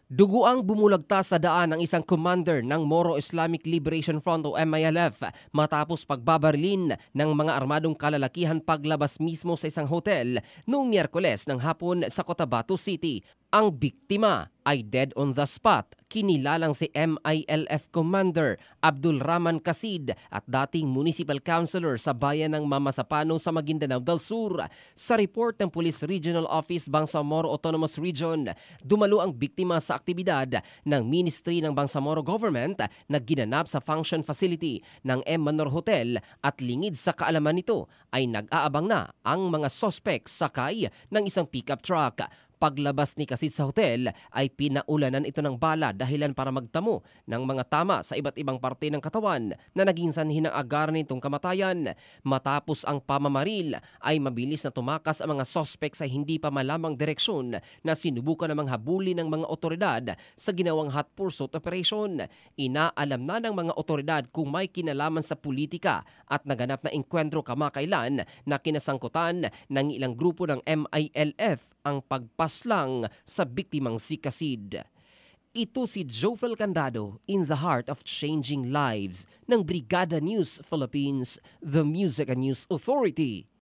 Duguang bumulagta sa daan ang isang commander ng Moro Islamic Liberation Front o MILF matapos pagbabarilin ng mga armadong kalalakihan paglabas mismo sa isang hotel noong Miyerkules ng hapon sa Cotabato City. Ang biktima ay dead on the spot. Kinilalang si MILF Commander Abdul Rahman Kasid at dating municipal councilor sa bayan ng Mamasapano sa Maguindanao del Sur. Sa report ng Police Regional Office Bangsamoro Autonomous Region, dumalo ang biktima sa aktibidad ng Ministry ng Bangsamoro Government na ginanap sa function facility ng M. Manor Hotel at lingid sa kaalaman nito ay nag-aabang na ang mga suspect sakay ng isang pickup truck. Paglabas ni Kasid sa hotel ay pinaulanan ito ng bala dahilan para magtamo ng mga tama sa iba't ibang parte ng katawan na naging sanhi ng agar nitong kamatayan. Matapos ang pamamaril ay mabilis na tumakas ang mga suspect sa hindi pa malamang direksyon na sinubukan namang habulin ng mga otoridad sa ginawang hot pursuit operation. Inaalam na ng mga otoridad kung may kinalaman sa politika at naganap na engkwentro kamakailan na kinasangkutan ng ilang grupo ng MILF ang pagpaslang sa biktimang si Kasid. Ito si Jofel Candado in the heart of changing lives ng Brigada News Philippines, the Music and News Authority.